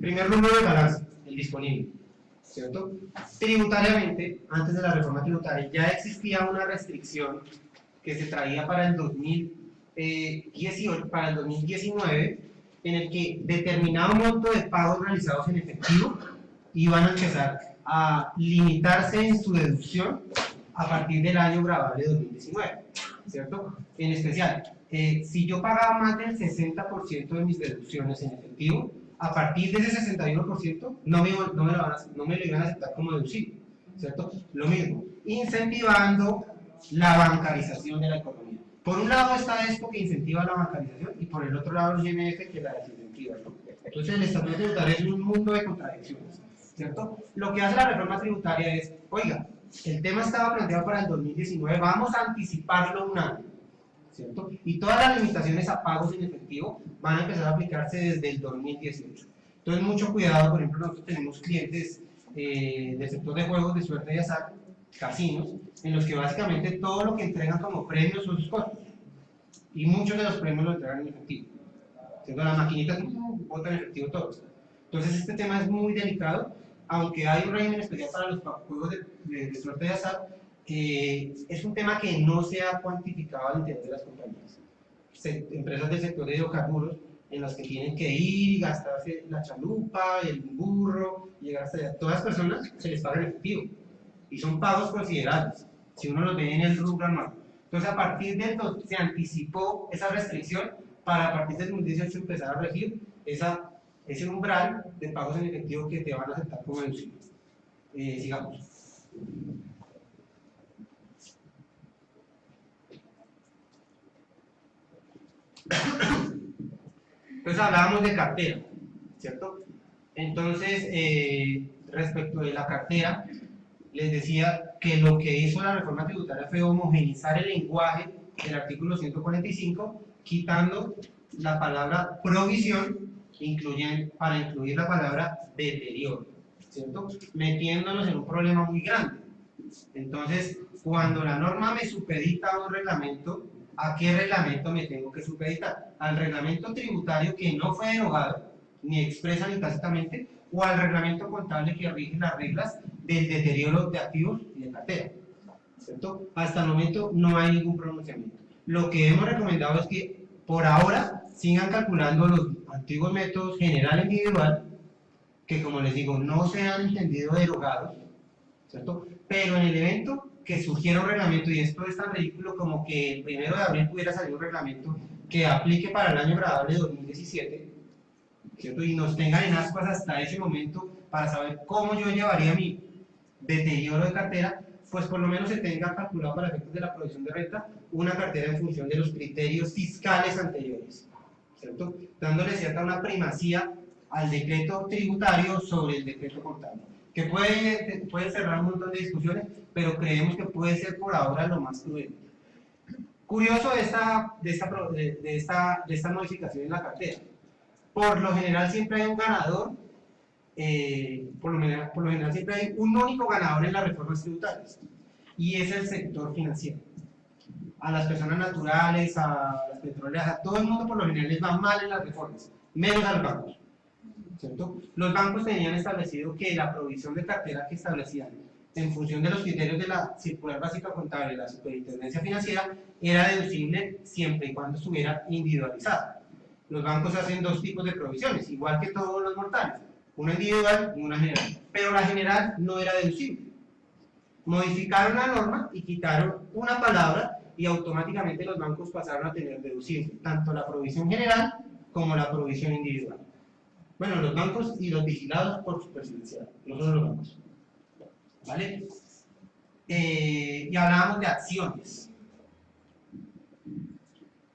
Primer número de balance, el disponible, ¿cierto? Tributariamente, antes de la reforma tributaria, ya existía una restricción que se traía para el 2018, para el 2019, en el que determinado monto de pagos realizados en efectivo iban a empezar a limitarse en su deducción a partir del año grabable 2019, ¿cierto? En especial, si yo pagaba más del 60% de mis deducciones en efectivo, a partir de ese 61% no me lo iban a aceptar como deducible, ¿cierto? Lo mismo, incentivando la bancarización de la economía. Por un lado está esto que incentiva la bancarización y por el otro lado los IMF que la desincentiva, ¿no? Entonces el estatuto tributario es un mundo de contradicciones, ¿cierto? Lo que hace la reforma tributaria es, oiga, el tema estaba planteado para el 2019, vamos a anticiparlo un año, ¿cierto? Y todas las limitaciones a pagos en efectivo van a empezar a aplicarse desde el 2018. Entonces, mucho cuidado. Por ejemplo, nosotros tenemos clientes del sector de juegos de suerte y azar, casinos, en los que básicamente todo lo que entregan como premios son sus costos. Y muchos de los premios lo entregan en efectivo. ¿Cierto? Las maquinitas botan en efectivo todos. Entonces, este tema es muy delicado, aunque hay un régimen especial para los juegos de suerte y azar. Es un tema que no se ha cuantificado al interior de las compañías. Empresas del sector de hidrocarburos en las que tienen que ir y gastarse la chalupa, el burro, llegar hasta allá. Todas las personas se les paga en efectivo y son pagos considerables si uno los ve en el rubro anual. Entonces, a partir de entonces se anticipó esa restricción para a partir del 2018 empezar a regir ese umbral de pagos en efectivo que te van a aceptar como deducible. Sigamos. Entonces hablábamos de cartera, ¿cierto? Entonces, respecto de la cartera, les decía que lo que hizo la reforma tributaria fue homogeneizar el lenguaje del artículo 145, quitando la palabra provisión para incluir la palabra deterioro, ¿cierto? Metiéndonos en un problema muy grande. Entonces, cuando la norma me supedita a un reglamento, ¿a qué reglamento me tengo que supeditar? ¿Al reglamento tributario que no fue derogado, ni expresa ni tácitamente, o al reglamento contable que rige las reglas del deterioro de activos y de cartera? ¿Cierto? Hasta el momento no hay ningún pronunciamiento. Lo que hemos recomendado es que por ahora sigan calculando los antiguos métodos general e individual, que como les digo, no se han entendido derogados, ¿cierto? Pero en el evento que surgiera un reglamento, y esto es tan ridículo como que el 1 de abril pudiera salir un reglamento que aplique para el año grabable de 2017, ¿cierto? Y nos tengan en ascuas hasta ese momento para saber cómo yo llevaría mi deterioro de cartera, pues por lo menos se tenga calculado para efectos de la provisión de renta una cartera en función de los criterios fiscales anteriores, ¿cierto? Dándole cierta una primacía al decreto tributario sobre el decreto contable, que puede cerrar un montón de discusiones, pero creemos que puede ser por ahora lo más prudente. Curioso de esta modificación en la cartera. Por lo general siempre hay un ganador, por lo general siempre hay un único ganador en las reformas tributarias, y es el sector financiero. A las personas naturales, a las petroleras, a todo el mundo por lo general les va mal en las reformas, menos a los bancos, ¿cierto? Los bancos tenían establecido que la provisión de cartera que establecían en función de los criterios de la circular básica contable, la superintendencia financiera, era deducible siempre y cuando estuviera individualizada. Los bancos hacen dos tipos de provisiones, igual que todos los mortales, una individual y una general, pero la general no era deducible. Modificaron la norma y quitaron una palabra y automáticamente los bancos pasaron a tener deducible tanto la provisión general como la provisión individual. Bueno, los bancos y los vigilados por Superfinanciera, no solo los bancos. ¿Vale? Y hablábamos de acciones.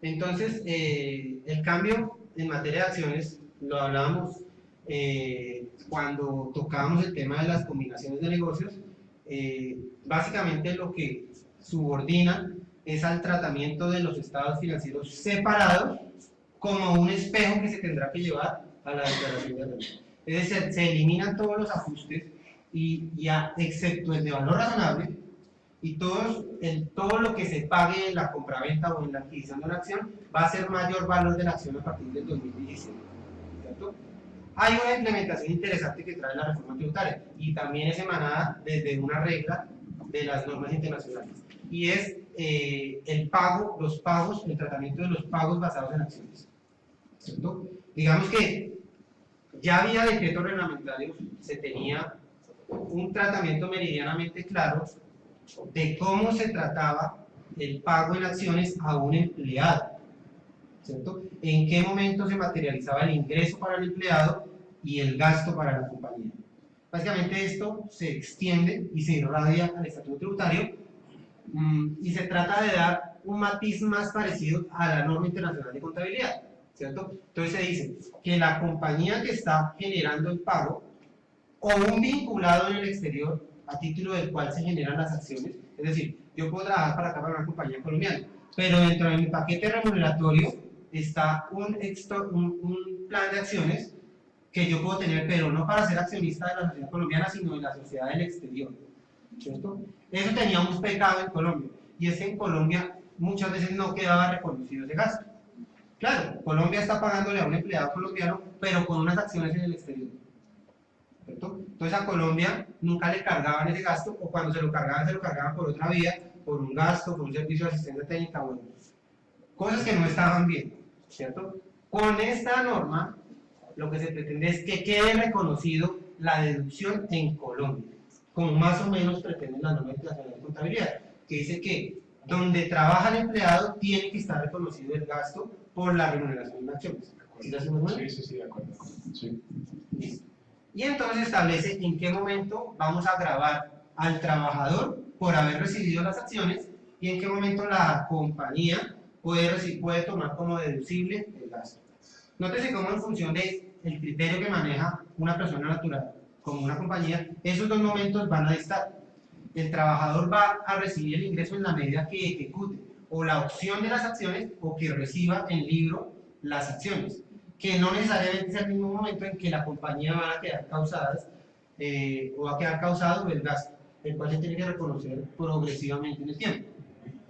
Entonces, el cambio en materia de acciones lo hablábamos cuando tocábamos el tema de las combinaciones de negocios. Básicamente lo que subordina es al tratamiento de los estados financieros separados como un espejo que se tendrá que llevar a la declaración de renta. Es decir, se eliminan todos los ajustes y ya, excepto el de valor razonable, y todo lo que se pague en la compraventa o en la adquisición de una acción va a ser mayor valor de la acción a partir del 2017, ¿cierto? hay una implementación interesante que trae la reforma tributaria y también es emanada desde una regla de las normas internacionales y es el pago, los pagos, el tratamiento de los pagos basados en acciones, ¿cierto? Digamos que ya había decretos reglamentarios, se tenía un tratamiento meridianamente claro de cómo se trataba el pago en acciones a un empleado, ¿cierto? En qué momento se materializaba el ingreso para el empleado y el gasto para la compañía. Básicamente esto se extiende y se irradia al estatuto tributario y se trata de dar un matiz más parecido a la norma internacional de contabilidad, ¿cierto? Entonces se dice que la compañía que está generando el pago o un vinculado en el exterior a título del cual se generan las acciones, es decir, yo puedo trabajar para acá para una compañía colombiana, pero dentro de mi paquete remuneratorio está un plan de acciones que yo puedo tener, pero no para ser accionista de la sociedad colombiana, sino de la sociedad del exterior, ¿cierto? Eso tenía un pecado en Colombia, y es que en Colombia muchas veces no quedaba reconocido ese gasto. Claro, Colombia está pagándole a un empleado colombiano, pero con unas acciones en el exterior, ¿cierto? Entonces a Colombia nunca le cargaban ese gasto, o cuando se lo cargaban por otra vía, por un gasto, por un servicio de asistencia técnica, bueno, cosas que no estaban bien, ¿cierto? Con esta norma, lo que se pretende es que quede reconocido la deducción en Colombia, como más o menos pretende la norma internacional de contabilidad, que dice que donde trabaja el empleado tiene que estar reconocido el gasto por la remuneración de acciones. Sí, de acuerdo. Sí. Listo. Y entonces establece en qué momento vamos a gravar al trabajador por haber recibido las acciones y en qué momento la compañía puede tomar como deducible el gasto. Nótese cómo en función del criterio que maneja una persona natural como una compañía, esos dos momentos van a distar. El trabajador va a recibir el ingreso en la medida que ejecute o la opción de las acciones o que reciba en libro las acciones, que no necesariamente es el mismo momento en que la compañía va a quedar causadas o va a quedar causado el gasto, el cual se tiene que reconocer progresivamente en el tiempo,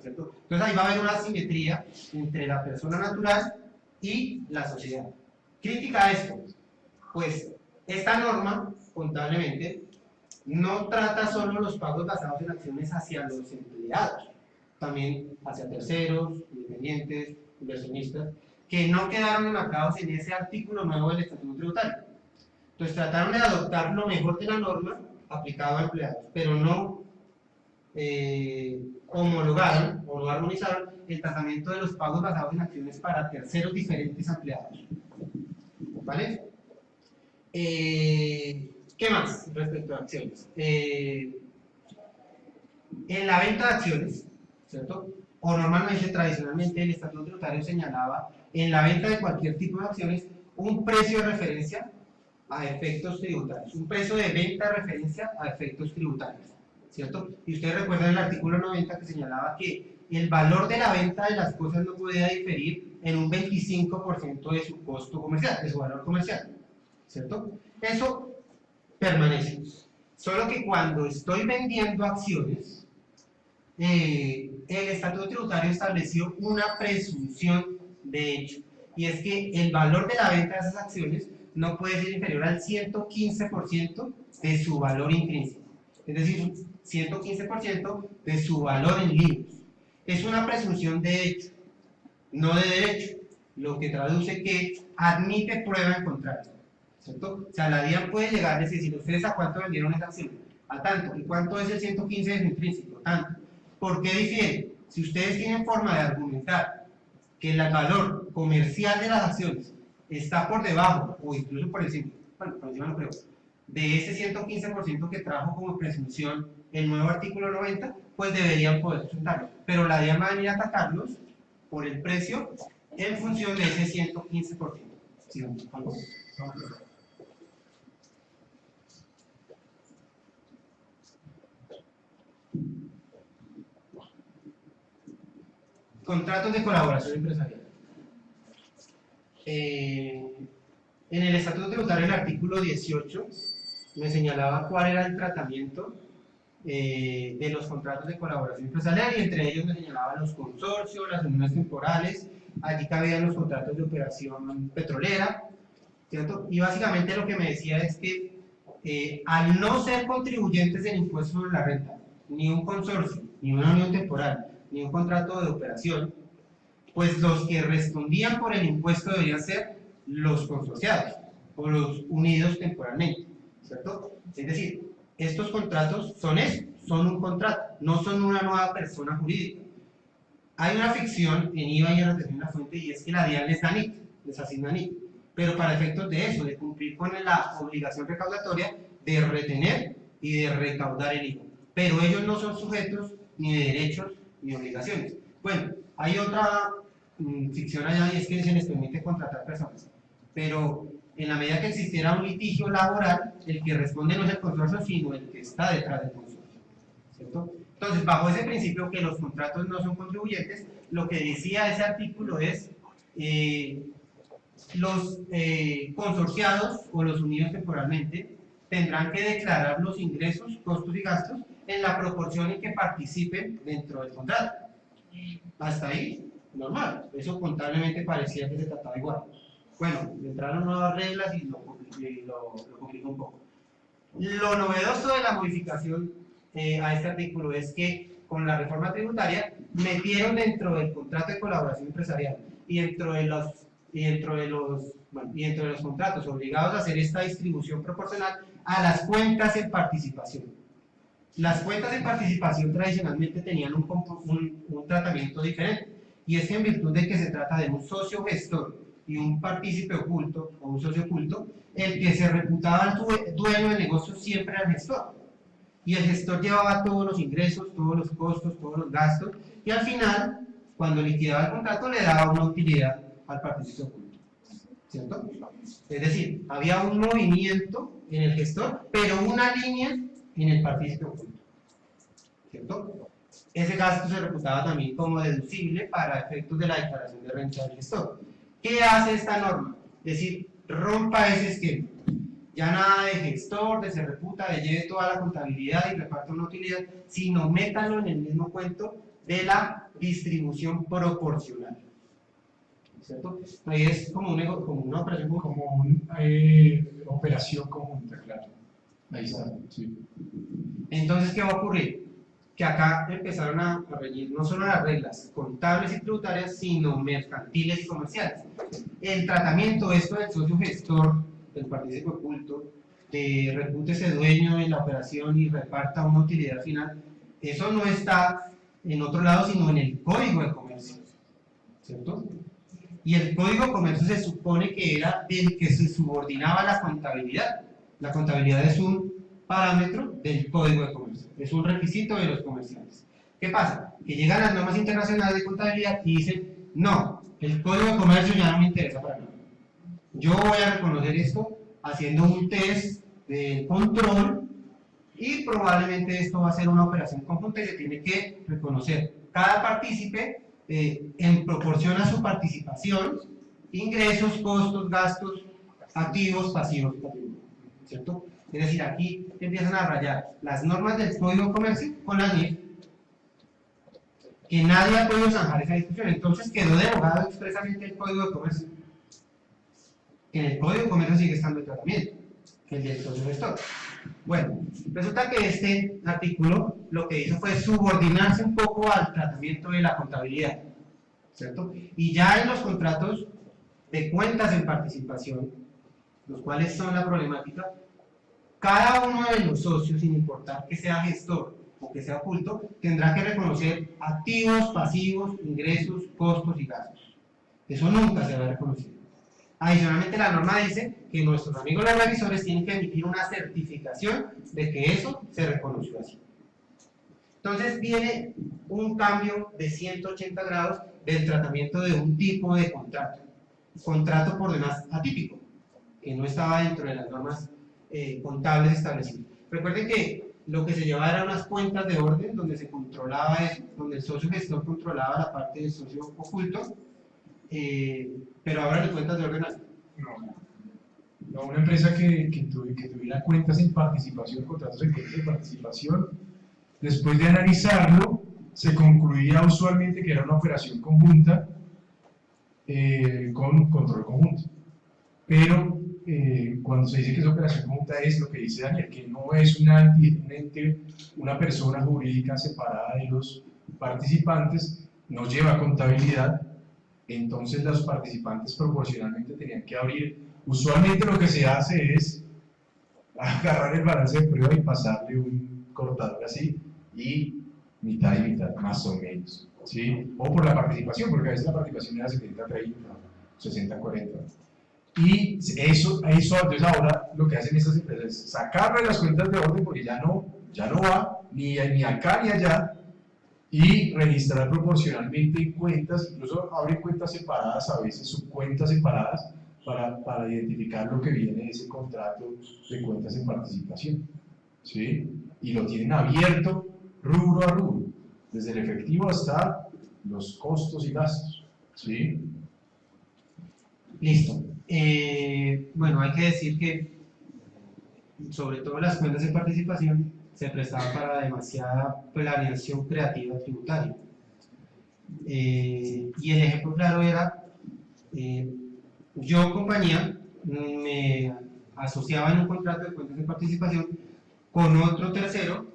¿cierto? Entonces ahí va a haber una asimetría entre la persona natural y la sociedad. Crítica a esto, pues esta norma, contablemente, no trata solo los pagos basados en acciones hacia los empleados, también hacia terceros, independientes, inversionistas, que no quedaron enmarcados en ese artículo nuevo del Estatuto Tributario. Entonces trataron de adoptar lo mejor de la norma aplicado a empleados, pero no homologaron o no armonizaron el tratamiento de los pagos basados en acciones para terceros diferentes empleados. ¿Vale? ¿Qué más respecto a acciones? En la venta de acciones, ¿cierto? O normalmente, tradicionalmente, el Estatuto Tributario señalaba en la venta de cualquier tipo de acciones un precio de referencia a efectos tributarios, un precio de venta de referencia a efectos tributarios, ¿cierto? Y ustedes recuerdan el artículo 90 que señalaba que el valor de la venta de las cosas no podía diferir en un 25% de su costo comercial, de su valor comercial, ¿cierto? Eso permanece. Solo que cuando estoy vendiendo acciones, el Estatuto Tributario estableció una presunción de hecho, y es que el valor de la venta de esas acciones no puede ser inferior al 115% de su valor intrínseco, es decir, 115% de su valor en libros. Es una presunción de hecho, no de derecho, lo que traduce que admite prueba en contrario, ¿cierto? O sea, la DIAN puede llegar a decir, ¿ustedes a cuánto vendieron esa acción? A tanto. ¿Y cuánto es el 115 de su intrínseco? Tanto. ¿Por qué difiere? Si ustedes tienen forma de argumentar que el valor comercial de las acciones está por debajo o incluso por encima, bueno, por encima no creo, de ese 115% que trajo como presunción el nuevo artículo 90, pues deberían poder sustentarlo. Pero la DIAN va a venir a atacarlos por el precio en función de ese 115%. ¿Sí? ¿Algo? Contratos de colaboración empresarial. En el Estatuto Tributario, el artículo 18, me señalaba cuál era el tratamiento de los contratos de colaboración empresarial y entre ellos me señalaba los consorcios, las uniones temporales, allí cabían los contratos de operación petrolera ¿cierto? Y básicamente lo que me decía es que al no ser contribuyentes del impuesto sobre la renta, ni un consorcio, ni una unión temporal, ni un contrato de operación, pues los que respondían por el impuesto deberían ser los consorciados o los unidos temporalmente, ¿cierto? Es decir, estos contratos son eso, son un contrato, no son una nueva persona jurídica. Hay una ficción en IVA y en retención en la fuente, y es que la DIAN les da NIT, les asigna NIT, pero para efectos de eso, de cumplir con la obligación recaudatoria de retener y de recaudar el IVA. Pero ellos no son sujetos ni de derechos ni obligaciones. Bueno, hay otra ficción allá, y es que se les permite contratar personas, pero en la medida que existiera un litigio laboral, el que responde no es el consorcio, sino el que está detrás del consorcio, ¿cierto? Entonces, bajo ese principio que los contratos no son contribuyentes, lo que decía ese artículo es los consorciados o los unidos temporalmente tendrán que declarar los ingresos, costos y gastos en la proporción en que participen dentro del contrato. Hasta ahí, normal. Eso contablemente parecía que se trataba igual. Bueno, entraron nuevas reglas y lo complicó un poco. Lo novedoso de la modificación a este artículo es que con la reforma tributaria metieron dentro del contrato de colaboración empresarial y dentro de los contratos obligados a hacer esta distribución proporcional a las cuentas en participación. Las cuentas en participación tradicionalmente tenían un tratamiento diferente, y es que en virtud de que se trata de un socio gestor y un partícipe oculto o un socio oculto, el que se reputaba el dueño del negocio siempre era el gestor, y el gestor llevaba todos los ingresos, todos los costos, todos los gastos, y al final, cuando liquidaba el contrato, le daba una utilidad al partícipe oculto, ¿cierto? Es decir, había un movimiento en el gestor, pero una línea en el partícipe oculto, ¿cierto? Ese gasto se reputaba también como deducible para efectos de la declaración de renta del gestor. ¿Qué hace esta norma? Es decir, rompa ese esquema. Ya nada de gestor, de se reputa, de lleve toda la contabilidad y reparta una utilidad, sino métalo en el mismo cuento de la distribución proporcional, ¿cierto? Ahí es como una operación como una operación conjunta, claro. Ahí está, sí. Entonces, ¿qué va a ocurrir? Que acá empezaron a reñir no solo las reglas contables y tributarias, sino mercantiles y comerciales. El tratamiento, esto del socio gestor, del partícipe oculto, de repútese dueño de la operación y reparta una utilidad final, eso no está en otro lado, sino en el Código de Comercio, ¿cierto? Y el Código de Comercio se supone que era el que se subordinaba a la contabilidad. La contabilidad es un parámetro del Código de Comercio, es un requisito de los comerciantes. ¿Qué pasa? Que llegan las normas internacionales de contabilidad y dicen, no, el Código de Comercio ya no me interesa para nada. Yo voy a reconocer esto haciendo un test de control, y probablemente esto va a ser una operación conjunta y se tiene que reconocer cada partícipe en proporción a su participación, ingresos, costos, gastos, activos, pasivos, ¿cierto? Es decir, aquí empiezan a rayar las normas del Código de Comercio con las NIF, que nadie ha podido zanjar esa discusión. Entonces quedó derogado expresamente el Código de Comercio. En el Código de Comercio sigue estando el tratamiento, el del socio gestor. Bueno, resulta que este artículo lo que hizo fue subordinarse un poco al tratamiento de la contabilidad, ¿cierto? Y ya en los contratos de cuentas en participación, los cuales son la problemática, cada uno de los socios, sin importar que sea gestor o que sea oculto, tendrá que reconocer activos, pasivos, ingresos, costos y gastos. Eso nunca se va a reconocer. Adicionalmente, la norma dice que nuestros amigos los revisores tienen que emitir una certificación de que eso se reconoció así. Entonces viene un cambio de 180 grados del tratamiento de un tipo de contrato por demás atípico, que no estaba dentro de las normas contables establecidas. Recuerden que lo que se llevaba eran unas cuentas de orden donde se controlaba eso, donde el socio gestor controlaba la parte del socio oculto, pero ahora ni cuentas de orden así. No, una empresa que tuviera cuentas en participación, contratos en cuentas de participación, después de analizarlo, se concluía usualmente que era una operación conjunta con control conjunto. Pero cuando se dice que es operación conjunta es lo que dice Daniel, que no es un ente, una persona jurídica separada de los participantes, no lleva contabilidad, entonces los participantes proporcionalmente tenían que abrir. Usualmente lo que se hace es agarrar el balance de prueba y pasarle un cortador así, y mitad y mitad, más o menos, ¿sí? O por la participación, porque a veces la participación era 70-30, 60-40. Y eso, entonces ahora lo que hacen estas empresas es sacarle las cuentas de orden, porque ya no va ni acá ni allá, y registrar proporcionalmente en cuentas, incluso abren cuentas separadas, a veces subcuentas separadas, para identificar lo que viene de ese contrato de cuentas en participación, ¿sí? Y lo tienen abierto rubro a rubro, desde el efectivo hasta los costos y gastos, ¿sí? Listo. Bueno, hay que decir que sobre todo las cuentas de participación se prestaban para demasiada planeación creativa tributaria. Y el ejemplo claro era, yo compañía me asociaba en un contrato de cuentas de participación con otro tercero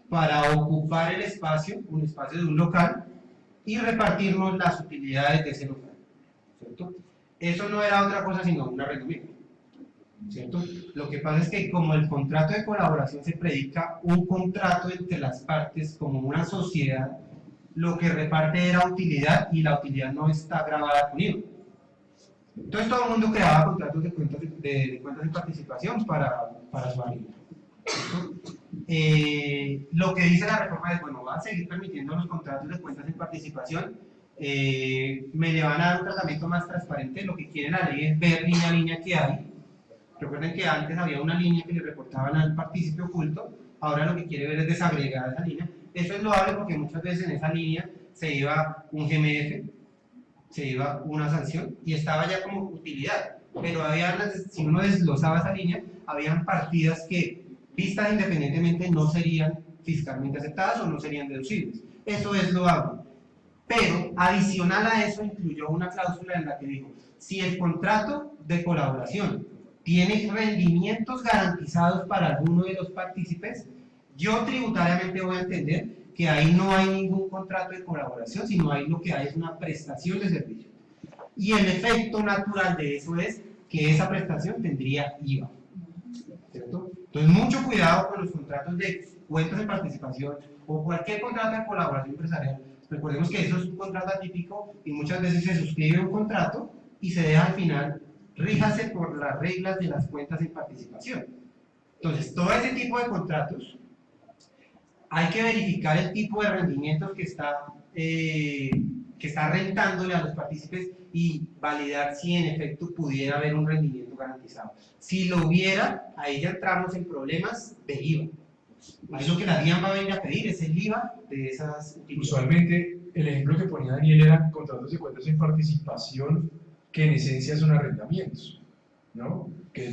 para ocupar el espacio, un espacio de un local, y repartirnos las utilidades de ese local, ¿cierto? Eso no era otra cosa sino un arrendamiento, ¿cierto? Lo que pasa es que como el contrato de colaboración se predica un contrato entre las partes como una sociedad, lo que reparte era utilidad y la utilidad no está grabada con IVA. Entonces todo el mundo creaba contratos de cuentas de participación para su amigo. Lo que dice la reforma es, bueno, va a seguir permitiendo los contratos de cuentas en participación, me le van a dar un tratamiento más transparente, lo que quiere la ley es ver línea a línea que hay. Recuerden que antes había una línea que le reportaban al partícipe oculto, ahora lo que quiere ver es desagregar esa línea. Eso es loable porque muchas veces en esa línea se iba un GMF, se iba una sanción y estaba ya como utilidad, pero si uno desglosaba esa línea, habían partidas que, vistas independientemente, no serían fiscalmente aceptadas o no serían deducibles. Eso es loable. Pero adicional a eso incluyó una cláusula en la que dijo, si el contrato de colaboración tiene rendimientos garantizados para alguno de los partícipes, yo tributariamente voy a entender que ahí no hay ningún contrato de colaboración, sino ahí lo que hay es una prestación de servicio. Y el efecto natural de eso es que esa prestación tendría IVA, ¿cierto? Entonces, mucho cuidado con los contratos de cuentas de participación o cualquier contrato de colaboración empresarial. Recordemos que eso es un contrato atípico y muchas veces se suscribe un contrato y se deja al final, ríjase por las reglas de las cuentas en participación. Entonces, todo ese tipo de contratos, hay que verificar el tipo de rendimientos que está rentándole a los partícipes y validar si en efecto pudiera haber un rendimiento garantizado. Si lo hubiera, ahí ya entramos en problemas de IVA. Ahí lo que la DIAN va a venir a pedir es el IVA de esas utilidades. Usualmente, el ejemplo que ponía Daniel eran contratos de cuentas en participación que en esencia son arrendamientos, ¿no?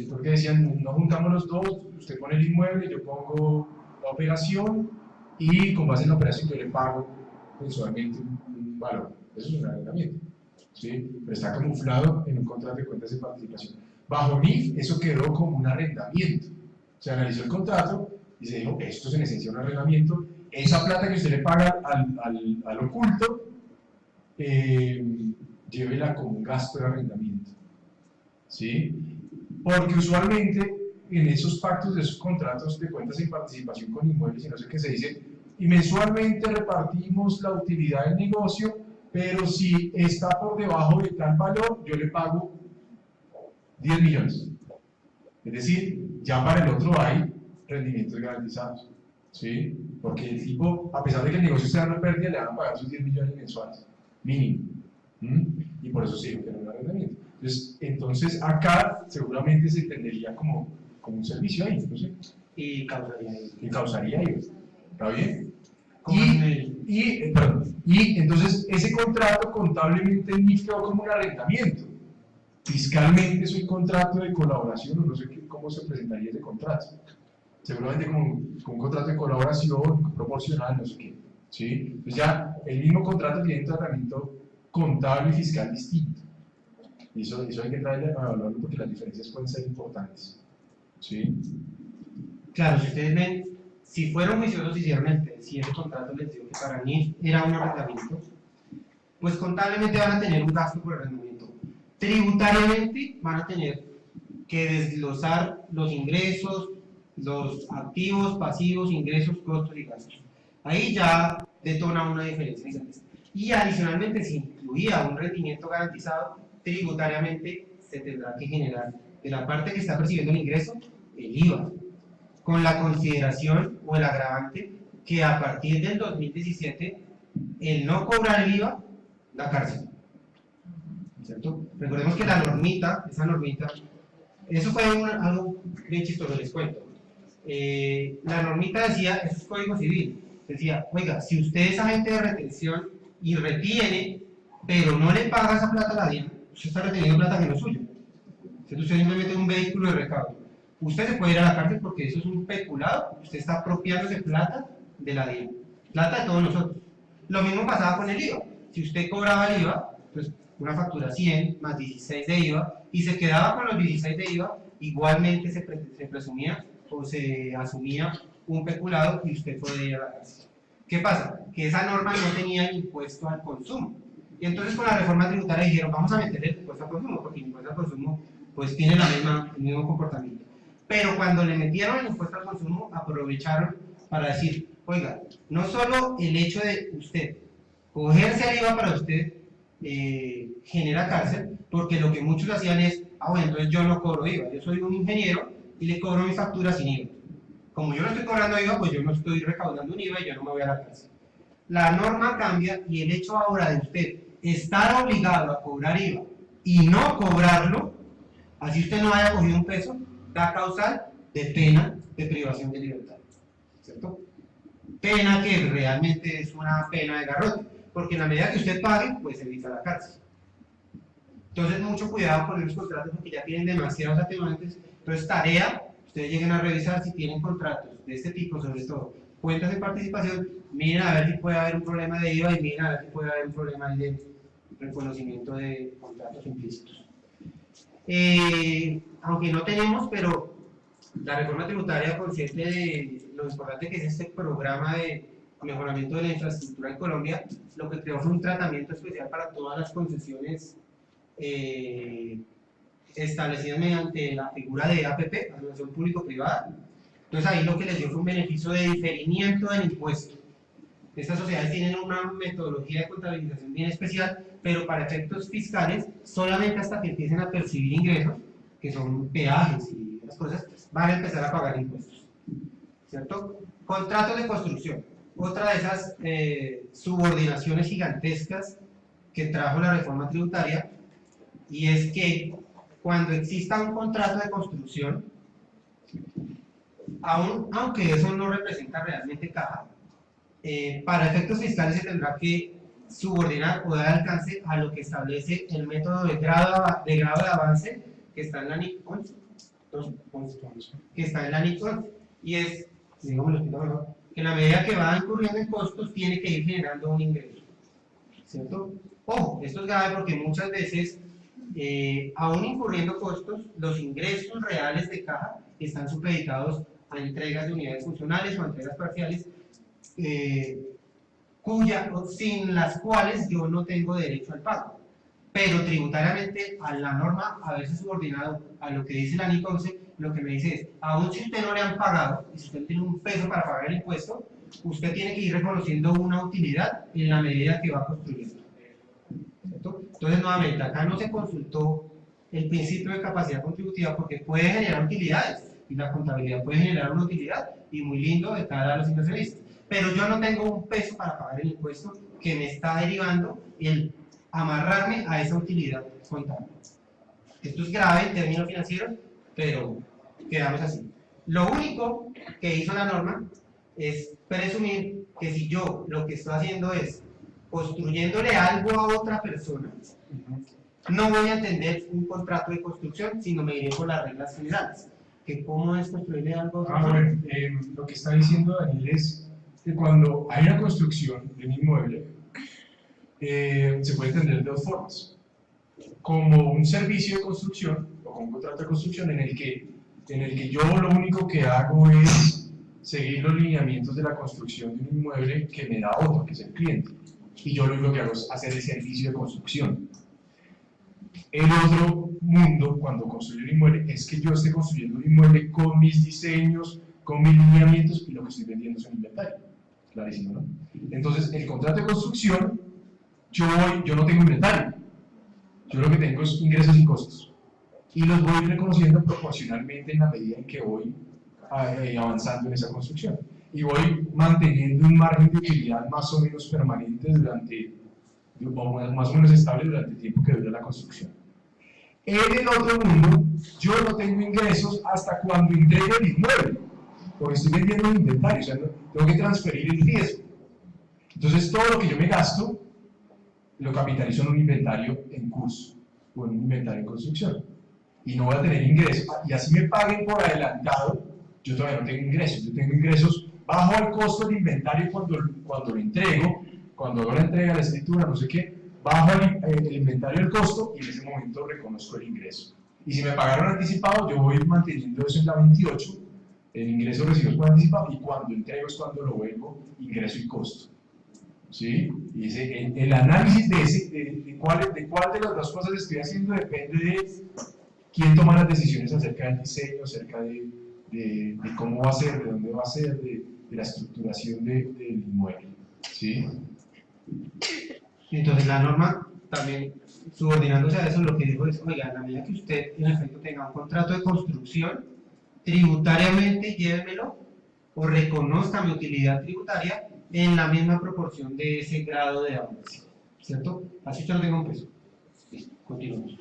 Porque decían, no juntamos los dos, usted pone el inmueble, yo pongo la operación y con base en la operación yo le pago mensualmente un valor. Eso es un arrendamiento, ¿sí? Pero está camuflado en un contrato de cuentas de participación. Bajo NIF eso quedó como un arrendamiento. Se analizó el contrato y se dijo, esto es en esencia un arrendamiento, esa plata que usted le paga al oculto, llévela como un gasto de arrendamiento, ¿sí? Porque usualmente en esos pactos de esos contratos de cuentas en participación con inmuebles y no sé qué se dice, y mensualmente repartimos la utilidad del negocio, pero si está por debajo de tal valor, yo le pago 10 millones. Es decir, ya para el otro hay rendimientos garantizados, ¿sí? Porque el tipo, a pesar de que el negocio sea una pérdida, le van a pagar sus 10 millones mensuales, mínimo. Y por eso sí, que no es un arrendamiento. Entonces, acá seguramente se entendería como un servicio ahí, no sé. Y causaría IVA. Y causaría IVA. ¿Está bien? Y entonces ese contrato contablemente quedó como un arrendamiento. Fiscalmente es un contrato de colaboración, no sé cómo se presentaría ese contrato. Seguramente como un contrato de colaboración proporcional, no sé qué. ¿Sí? Entonces ya el mismo contrato tiene un tratamiento contable y fiscal distinto. Y eso hay que traerle a evaluarlo porque las diferencias pueden ser importantes. ¿Sí? Claro, si ustedes ven, si fueron juiciosos hicieron el test, si ese contrato les dio que para mí era un arrendamiento, pues contablemente van a tener un gasto por arrendamiento. Tributariamente van a tener que desglosar los ingresos, los activos, pasivos, ingresos, costos y gastos. Ahí ya detona una diferencia gigantesca. Y adicionalmente, si incluía un rendimiento garantizado, tributariamente se tendrá que generar de la parte que está percibiendo el ingreso, el IVA, con la consideración o el agravante que a partir del 2017, el no cobrar el IVA, da cárcel. ¿Cierto? Recordemos que la normita, esa normita, eso fue algo bien chistoso, les cuento. La normita decía, eso es código civil, decía, oiga, si usted es agente de retención y retiene, pero no le paga esa plata a la DIAN, usted está reteniendo plata que no es suya. Usted simplemente es un vehículo de recaudo. Usted se puede ir a la cárcel porque eso es un peculado, usted está apropiándose plata de la DIAN, plata de todos nosotros. Lo mismo pasaba con el IVA. Si usted cobraba el IVA, pues una factura 100 más 16 de IVA, y se quedaba con los 16 de IVA, igualmente se presumía o se asumía un peculado y usted podía ir a la cárcel. ¿Qué pasa? Que esa norma no tenía el impuesto al consumo. Y entonces con la reforma tributaria dijeron, vamos a meter el impuesto al consumo, porque el impuesto al consumo pues tiene el mismo comportamiento. Pero cuando le metieron el impuesto al consumo, aprovecharon para decir, oiga, no solo el hecho de usted cogerse al IVA para usted genera cárcel, porque lo que muchos hacían es, bueno, entonces yo no cobro IVA, yo soy un ingeniero y le cobro mi factura sin IVA. Como yo no estoy cobrando IVA, pues yo no estoy recaudando un IVA y yo no me voy a la cárcel. La norma cambia y el hecho ahora de usted estar obligado a cobrar IVA y no cobrarlo, así usted no haya cogido un peso, da causal de pena de privación de libertad, ¿cierto? Pena que realmente es una pena de garrote, porque en la medida que usted pague, pues evita la cárcel. Entonces, mucho cuidado con los contratos porque ya tienen demasiados atenuantes. Entonces, tarea, ustedes lleguen a revisar si tienen contratos de este tipo, sobre todo cuentas de participación, miren a ver si puede haber un problema de IVA y miren a ver si puede haber un problema de reconocimiento de contratos implícitos. Aunque no tenemos, pero la reforma tributaria, consciente de lo importante que es este programa de mejoramiento de la infraestructura en Colombia, lo que creó fue un tratamiento especial para todas las concesiones establecidas mediante la figura de APP, Asociación Público-Privada. Entonces ahí lo que les dio fue un beneficio de diferimiento del impuesto. Estas sociedades tienen una metodología de contabilización bien especial, pero para efectos fiscales, solamente hasta que empiecen a percibir ingresos, que son peajes y otras cosas, van a empezar a pagar impuestos. ¿Cierto? Contratos de construcción. Otra de esas subordinaciones gigantescas que trajo la reforma tributaria, y es que cuando exista un contrato de construcción, aunque eso no representa realmente caja, para efectos fiscales se tendrá que subordinar o dar alcance a lo que establece el método de grado de avance que está en la NIC 11, que está en la NIC 11, y es, digamos, que en la medida que va incurriendo en costos tiene que ir generando un ingreso, ¿cierto? Ojo, esto es grave porque muchas veces, aún incurriendo costos, los ingresos reales de caja están supeditados a entregas de unidades funcionales o a entregas parciales, sin las cuales yo no tengo derecho al pago. Pero tributariamente a la norma, a veces subordinado a lo que dice la NIC 11, lo que me dice es, aún si usted no le han pagado, y si usted tiene un peso para pagar el impuesto, usted tiene que ir reconociendo una utilidad en la medida que va construyendo. ¿Cierto? Entonces, nuevamente, acá no se consultó el principio de capacidad contributiva porque puede generar utilidades, y la contabilidad puede generar una utilidad, y muy lindo de cara a los inversionistas. Pero yo no tengo un peso para pagar el impuesto que me está derivando el amarrarme a esa utilidad contable. Esto es grave en términos financieros, pero quedamos así. Lo único que hizo la norma es presumir que si yo lo que estoy haciendo es construyéndole algo a otra persona, no voy a entender un contrato de construcción, sino me iré por las reglas generales. Que ¿cómo es construirle algo a otra persona? Bueno, lo que está diciendo Daniel es que cuando hay una construcción de un inmueble, se puede entender de dos formas. como un servicio de construcción o como un contrato de construcción en el que yo lo único que hago es seguir los lineamientos de la construcción de un inmueble que me da otro, que es el cliente. Y yo lo único que hago es hacer el servicio de construcción. El otro mundo, cuando construyo un inmueble, es que yo esté construyendo un inmueble con mis diseños, con mis lineamientos, y lo que estoy vendiendo es un inventario. Clarísimo, ¿no? Entonces, el contrato de construcción, yo no tengo inventario. Yo lo que tengo es ingresos y costos. Y los voy reconociendo proporcionalmente en la medida en que voy avanzando en esa construcción. Y voy manteniendo un margen de utilidad más o menos permanente más o menos estable durante el tiempo que dura la construcción. En el otro mundo, yo no tengo ingresos hasta cuando entregue el inmueble, porque estoy vendiendo un inventario, o sea, tengo que transferir el riesgo. Entonces, todo lo que yo me gasto, lo capitalizo en un inventario en curso, o en un inventario en construcción. Y no voy a tener ingresos, y así me paguen por adelantado, yo todavía no tengo ingresos, yo tengo ingresos bajo el costo del inventario cuando lo entrego, cuando hago la entrega, la escritura, no sé qué, bajo el inventario el costo y en ese momento reconozco el ingreso. Y si me pagaron anticipado, yo voy manteniendo eso en la 28, el ingreso recibo por anticipado, y cuando entrego es cuando lo vuelvo ingreso y costo. ¿Sí? Y el análisis de cuál de las dos cosas estoy haciendo depende de quién toma las decisiones acerca del diseño, acerca de cómo va a ser, de dónde va a ser, de la estructuración del inmueble. ¿Sí? Entonces la norma también, subordinándose a eso, lo que dijo es, oiga, en la medida que usted en efecto tenga un contrato de construcción, tributariamente llévemelo o reconozca mi utilidad tributaria en la misma proporción de ese grado de avance, ¿cierto? Así usted no tenga un peso. Listo, continuamos.